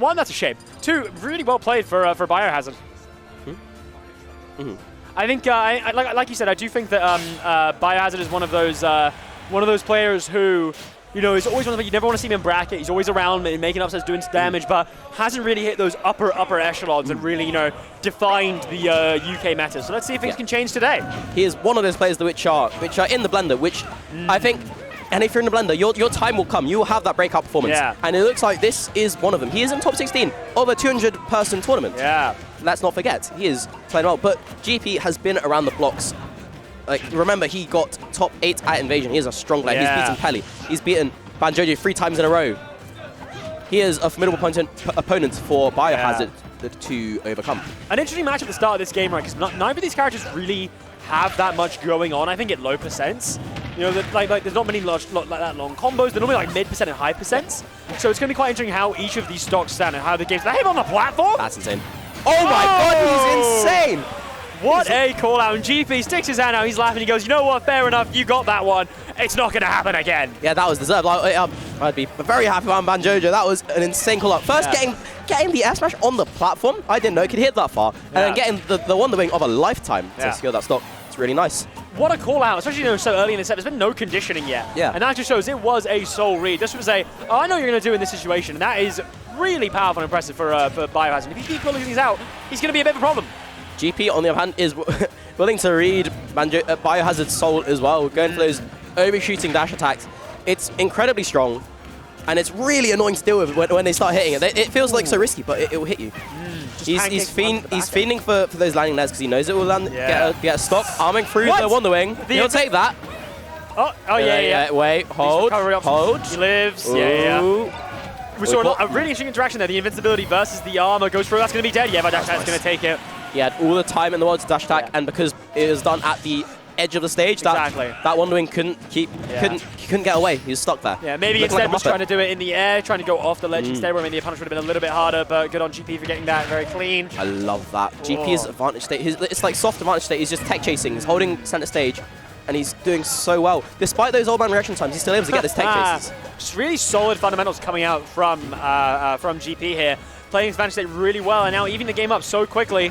one, that's a shame. Two, really well played for Biohazard. I think, like you said, I do think that Biohazard is one of those players who, you know, is always one of the, you never want to see him in bracket. He's always around making upsets, doing damage, but hasn't really hit those upper echelons and really, you know, defined the UK meta. So let's see if things can change today. He is one of those players which are in the blender, which I think. And if you're in the blender, your time will come. You will have that breakout performance. Yeah. And it looks like this is one of them. He is in top 16 of a 200-person tournament. Yeah. Let's not forget, he is playing well. But GP has been around the blocks. Like, remember, he got top 8 at Invasion. He is a strong player. Yeah. He's beaten Pelly. He's beaten Banjo 3 times in a row. He is a formidable opponent for Biohazard to overcome. An interesting match at the start of this game, right? Because neither of these characters really have that much going on, I think, at low percents. You know, like there's not many like that long combos. They're normally like mid percent and high percents. So it's going to be quite interesting how each of these stocks stand and how the games. They have him on the platform. That's insane. Oh my God, he's insane! What a call out. And GP sticks his hand out. He's laughing. He goes, you know what? Fair enough. You got that one. It's not going to happen again. Yeah, that was deserved. I'd be very happy with Banjo. That was an insane call out. First, getting the F smash on the platform. I didn't know it could hit that far. And then getting the Wonder Wing of a lifetime to secure that stock. It's really nice. What a call out, especially, you know, so early in the set. There's been no conditioning yet. Yeah. And that just shows it was a soul read. This was a, oh, I know what you're going to do in this situation. And that is really powerful and impressive for Biohazard. If he keeps pulling things out, he's going to be a bit of a problem. GP, on the other hand, is willing to read Biohazard's soul as well, going for those overshooting dash attacks. It's incredibly strong, and it's really annoying to deal with when they start hitting it. It feels like so risky, but it will hit you. He's fiending for those landing nets because he knows it will land, get a stock, arming through the Wonder Wing. He'll take that. Oh yeah. Wait, hold. He lives. Yeah. We saw a really interesting interaction there. The invincibility versus the armor goes through. That's going to be dead. Yeah, but dash attack's going to take it. He had all the time in the world to dash attack, and because it was done at the edge of the stage, that Wonder Wing couldn't get away. He was stuck there. Yeah, maybe instead was trying to do it in the air, trying to go off the ledge instead, where maybe the punish would have been a little bit harder, but good on GP for getting that very clean. I love that. GP's advantage state, it's like soft advantage state, he's just tech chasing, he's holding center stage, and he's doing so well. Despite those old man reaction times, he's still able to get this tech chases. Just really solid fundamentals coming out from GP here. Playing his advantage state really well, and now even the game up so quickly.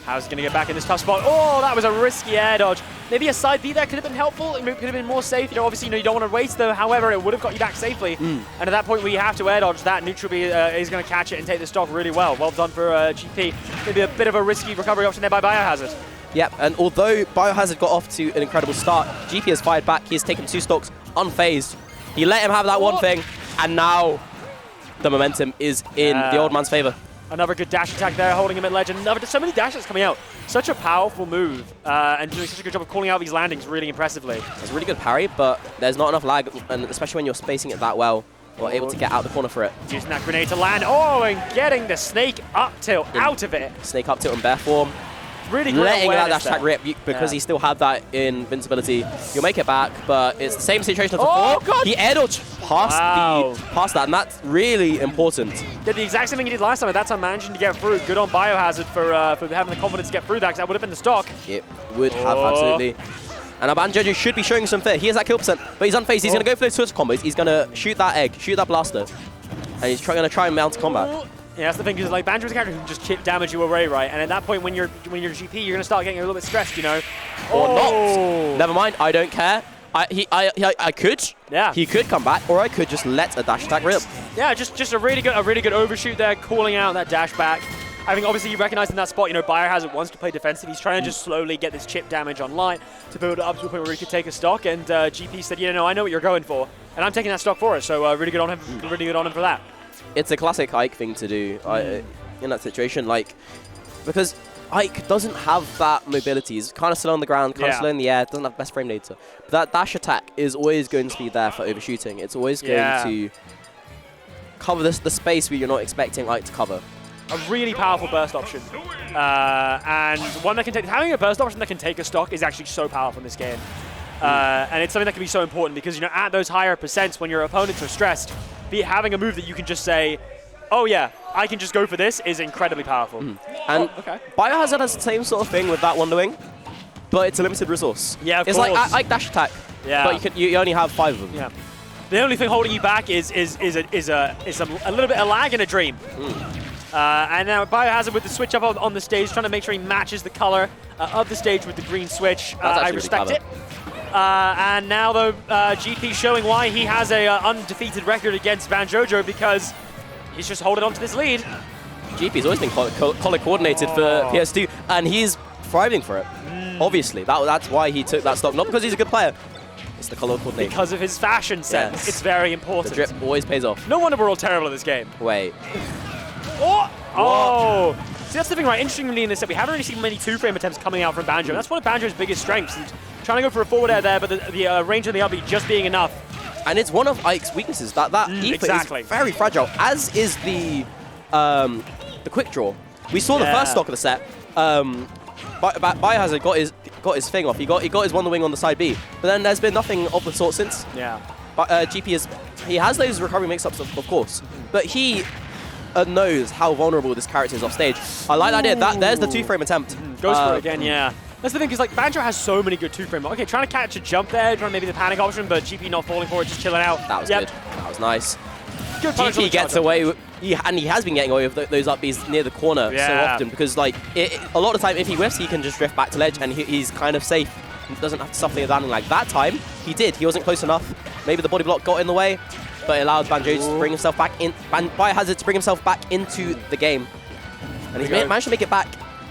How's he going to get back in this tough spot? Oh, that was a risky air dodge. Maybe a side B there could have been helpful. It could have been more safe. You know, obviously, you don't want to waste though. However, it would have got you back safely. And at that point, where you have to air dodge, that neutral B is going to catch it and take the stock really well. Well done for GP. Maybe a bit of a risky recovery option there by Biohazard. Yep, and although Biohazard got off to an incredible start, GP has fired back. He has taken 2 stocks unfazed. He let him have that one thing, and now the momentum is in the old man's favor. Another good dash attack there, holding him at ledge. So many dashes coming out. Such a powerful move, and doing such a good job of calling out these landings really impressively. It's a really good parry, but there's not enough lag, and especially when you're spacing it that well, or able to get out the corner for it. Using that grenade to land. Oh, and getting the snake up tilt out of it. Snake up tilt in bear form. Really great letting that dash there. attack rip because he still had that invincibility. You'll make it back, but it's the same situation as before. Oh, God. He air dodged past that, and that's really important. Did the exact same thing he did last time, and that's how managing to get through. Good on Biohazard for having the confidence to get through that, because that would have been the stock. It would have, absolutely. And Banjo should be showing some fear. He has that kill percent, but he's unfazed. He's going to go for those switch combos. He's going to shoot that egg, shoot that blaster, and he's going to try and mount combat. Yeah, that's the thing, because like Banjo's a character who can just chip damage you away, right? And at that point, when you're GP, you're going to start getting a little bit stressed, you know. Or not. Never mind. I don't care. I could. Yeah. He could come back, or I could just let a dash attack rip. Yeah, just a really good overshoot there, calling out that dash back. I think obviously you recognize in that spot, you know, Biohazard wants to play defensive. He's trying to just slowly get this chip damage online to build it up to a point where he could take a stock. And GP said, no, I know what you're going for, and I'm taking that stock for us. So really good on him. Really good on him for that. It's a classic Ike thing to do in that situation, like, because Ike doesn't have that mobility. He's kind of slow on the ground, kind of slow in the air, doesn't have best frame data. But that dash attack is always going to be there for overshooting. It's always going to cover the space where you're not expecting Ike to cover. A really powerful burst option, and one that can take. Having a burst option that can take a stock is actually so powerful in this game, and it's something that can be so important because at those higher percents when your opponents are stressed, having a move that you can just say, oh yeah, I can just go for this is incredibly powerful. And Biohazard has the same sort of thing with that Wonder Wing, but it's a limited resource. Yeah, of it's course. It's like Ike dash attack, but you only have 5 of them. Yeah. The only thing holding you back is a little bit of lag in a dream. And now Biohazard with the switch up on the stage, trying to make sure he matches the color of the stage with the green switch. I respect it. And now, though, GP showing why he has a undefeated record against Banjo, because he's just holding on to this lead. GP's always been color coordinated for PS2, and he's thriving for it. Obviously, that's why he took that stock. Not because he's a good player. It's the color coordination. Because of his fashion sense. Yes. It's very important. The drip always pays off. No wonder we're all terrible at this game. Wait. Oh! See, that's the thing, right? Interestingly in this set, we haven't really seen many two-frame attempts coming out from Banjo. That's one of Banjo's biggest strengths. He's trying to go for a forward air there, but the range of the upbeat just being enough. And it's one of Ike's weaknesses, that exactly. is very fragile, as is the quick draw. We saw the first stock of the set. Biohazard got his thing off. He got his one wing on the side B, but then there's been nothing of the sort since. Yeah. But GP he has those recovery mix-ups, of course, but he knows how vulnerable this character is off stage. I like the idea that there's the two-frame attempt. Goes for it again, yeah. That's the thing, because like Banjo has so many good two-frame. Okay, trying to catch a jump there, trying maybe the panic option, but GP not falling for it, just chilling out. That was good. That was nice. Good GP gets away with, and he has been getting away with those upbeats near the corner so often, because like a lot of the time if he whiffs, he can just drift back to ledge and he's kind of safe. He doesn't have to suffer the landing. Like that time, he did. He wasn't close enough. Maybe the body block got in the way, but it allowed Banjo to bring himself back in. Biohazard to bring himself back into the game, and he's managed to make it back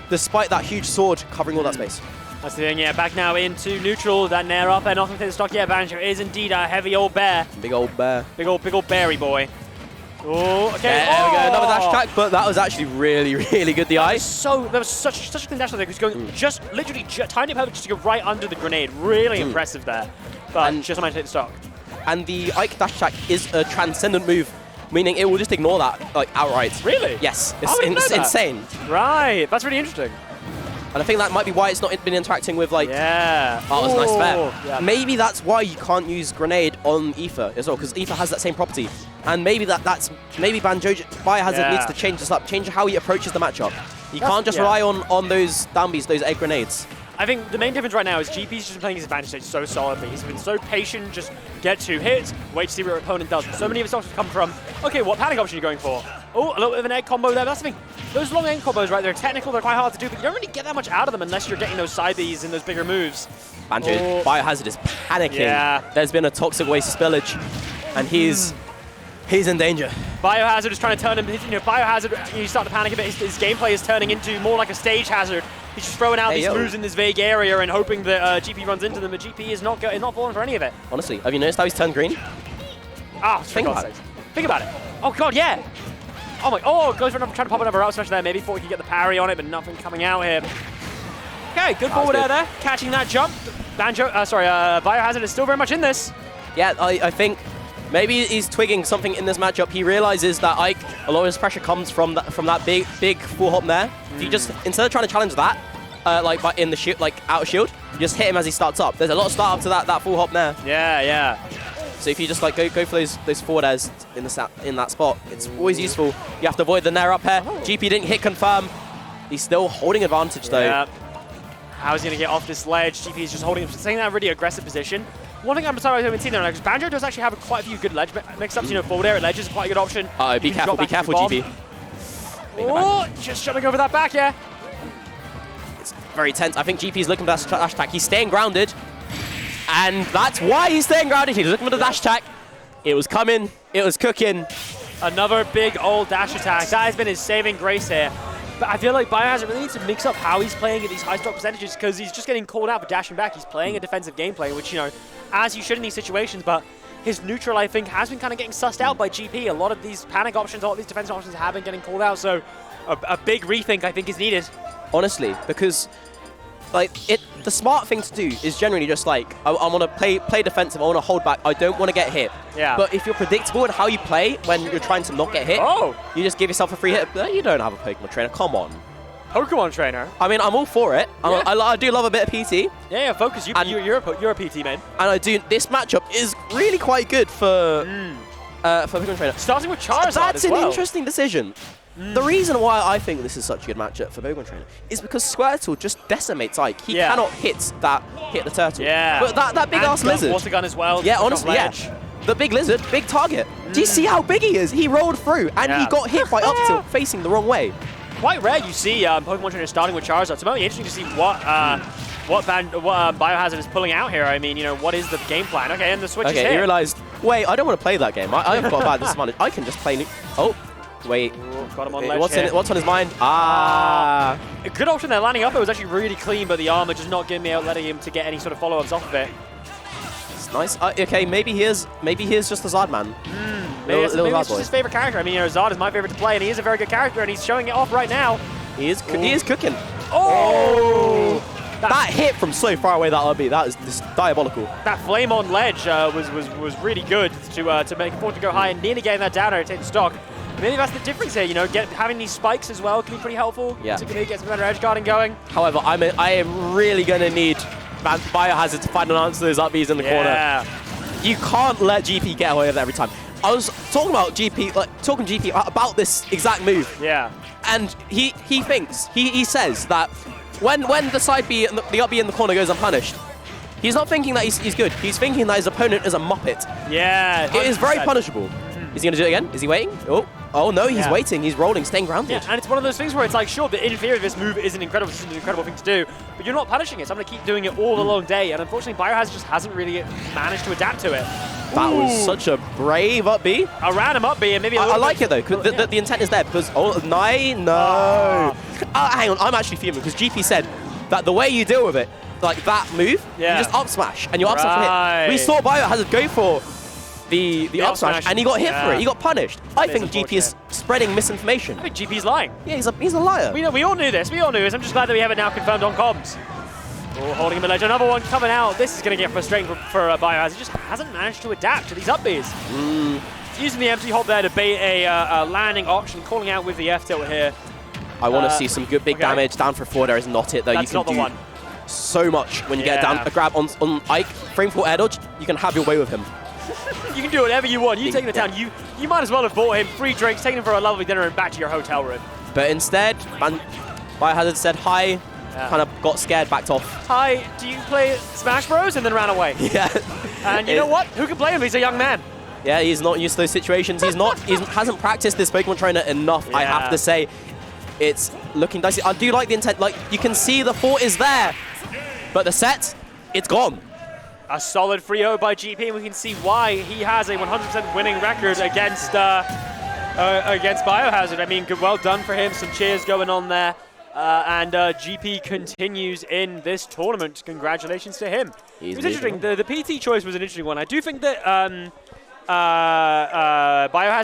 despite that huge sword covering all that space. That's the thing, yeah. Back now into neutral. That nair up and not going to take the stock. Yeah, Banjo is indeed a heavy old bear. Big old bear. Big old berry boy. Oh, okay. There we go, another dash attack, but that was actually really, really good. The eye. There was such a clean dash there. He was going just literally tiny it perfect just to go right under the grenade. Really impressive there. But just managed to take the stock. And the Ike dash attack is a transcendent move, meaning it will just ignore that like outright. Really? Yes. It's insane. Right. That's really interesting. And I think that might be why it's not been interacting with like... Yeah. Oh, it was nice fair. Yeah. Maybe that's why you can't use grenade on Aether as well, because Aether has that same property. And maybe maybe Biohazard needs to change this up, change how he approaches the matchup. You can't just rely on those downbeats, those egg grenades. I think the main difference right now is GP's just playing his advantage stage so solidly. He's been so patient, just get 2 hits, wait to see what your opponent does. So many of his stocks come from, okay, what panic option are you going for? Oh, a little bit of an egg combo there. That's the thing. Those long egg combos, right, they're technical, they're quite hard to do, but you don't really get that much out of them unless you're getting those side Bs and those bigger moves. Banjo, Biohazard is panicking. Yeah. There's been a toxic waste of spillage, and he's in danger. Biohazard is trying to turn him, Biohazard, you start to panic a bit, his gameplay is turning into more like a stage hazard. He's just throwing out these moves in this vague area and hoping that GP runs into them, but GP is not falling for any of it. Honestly, have you noticed how he's turned green? Ah, think about it. Think about it. Oh god, yeah. Oh my, goes for trying to pop another out smash there. Maybe thought he could get the parry on it, but nothing coming out here. Okay, good forward air there, catching that jump. Biohazard is still very much in this. Yeah, I think maybe he's twigging something in this matchup. He realizes that Ike, a lot of his pressure comes from that big full hop there. If you just, instead of trying to challenge that, in the shield, like out of shield, you just hit him as he starts up. There's a lot of start up to that full hop there. Yeah. So if you just like go for those forward airs in that spot, it's always useful. You have to avoid the nair up here. GP didn't hit confirm. He's still holding advantage though. Yeah. How is he going to get off this ledge? GP is just holding him, staying in that really aggressive position. One thing I'm sorry I haven't seen there now, because Banjo does actually have quite a few good ledge mix-ups. Forward air at ledge is quite a good option. Be careful, GP. Oh, just jumping over that back, yeah. It's very tense. I think GP's looking for that dash attack. He's staying grounded. And that's why he's staying grounded. He's looking for the dash attack. It was coming. It was cooking. Another big old dash attack. That has been his saving grace here. But I feel like Biohazard really needs to mix up how he's playing at these high stock percentages, because he's just getting called out for dashing back. He's playing a defensive gameplay, which, as you should in these situations, but his neutral, I think, has been kind of getting sussed out by GP. A lot of these panic options, a lot of these defensive options have been getting called out, so a big rethink, I think, is needed. Honestly, because the smart thing to do is generally just I want to play defensive, I want to hold back, I don't want to get hit. Yeah. But if you're predictable in how you play when you're trying to not get hit, you just give yourself a free hit. You don't have a Pokemon trainer, come on. Pokemon trainer? I mean, I'm all for it. Yeah. I do love a bit of PT. Yeah, focus. You're a PT, man. And I do. This matchup is really quite good for Pokemon trainer. Starting with Charizard That's as well. An interesting decision. The reason why I think this is such a good matchup for Pokemon Trainer is because Squirtle just decimates Ike. He cannot hit the turtle. Yeah. But that big ass lizard. Water gun as well. Yeah, honestly, yeah. the big lizard, big target. Do you see how big he is? He rolled through, and he got hit by up tilt facing the wrong way. Quite rare you see Pokemon trainers starting with Charizard. It's very interesting to see what Biohazard is pulling out here. I mean, you know, what is the game plan? Okay, and the switch is here. He realized, wait, I don't want to play that game. I've got a bad disadvantage. I can just play new. Oh, wait. Ooh, got him on ledge what's on his mind? Ah. A good option there. Landing up, it was actually really clean, but the armor just not giving me out, letting him to get any sort of follow-ups off of it. It's nice. Okay, maybe he is just a Zard man. Maybe it's just his favorite character. I mean, you know, Zard is my favorite to play, and he is a very good character, and he's showing it off right now. He is cooking. Oh! That hit from so far away, that RB, that is diabolical. That flame on ledge was really good to make Ford to go high and nearly getting that down air, take the stock. Maybe that's the difference here, you know, having these spikes as well can be pretty helpful. Yeah. To get some better edge guarding going. However, I am really going to need Biohazard to find an answer to those up Bs in the corner. You can't let GP get away with it every time. I was talking about GP, talking to GP about this exact move. Yeah. And he says that when the side B and the up B in the corner goes unpunished, he's not thinking that he's good. He's thinking that his opponent is a muppet. Yeah. 100%. It is very punishable. Is he going to do it again? Is he waiting? Oh no, he's waiting. He's rolling, staying grounded. Yeah, and it's one of those things where it's like, sure, but in theory, this move is an incredible thing to do, but you're not punishing it, so I'm going to keep doing it all the long day, and unfortunately, Biohazard just hasn't really managed to adapt to it. That was such a brave up B. A random up B, and maybe I like it, though, because the intent is there, because, no. Hang on, I'm actually fuming, because GP said that the way you deal with it, like that move, you just up smash, and you up smash hit. We saw Biohazard go for the up smash, and he got hit for it. He got punished. I think GP is spreading misinformation. I think GP's lying. Yeah, he's a liar. We all knew this. We all knew this. I'm just glad that we have it now confirmed on comms. Oh, holding him at ledge. Another one coming out. This is going to get frustrating for Biohazard. He just hasn't managed to adapt to these up Bs. Using the empty hold there to bait a landing option, calling out with the F tilt here. I want to see some good big damage. Down for 4 there is not it, though. That's you can not the do one. So much when you get a grab on Ike. Frame 4 air dodge, you can have your way with him. You can do whatever you want. You take him to town. You might as well have bought him free drinks, taken him for a lovely dinner, and back to your hotel room. But instead, Biohazard said hi, kind of got scared, backed off. Hi, do you play Smash Bros? And then ran away. Yeah. And you know what? Who can blame him? He's a young man. Yeah, he's not used to those situations. He hasn't practiced this Pokemon trainer enough, I have to say. It's looking dicey. I do like the intent. Like, you can see the fort is there, but the set, it's gone. A solid 3-0 by GP, and we can see why he has a 100% winning record against Biohazard. I mean, well done for him. Some cheers going on there. And GP continues in this tournament. Congratulations to him. It was interesting. The PT choice was an interesting one. I do think that Biohazard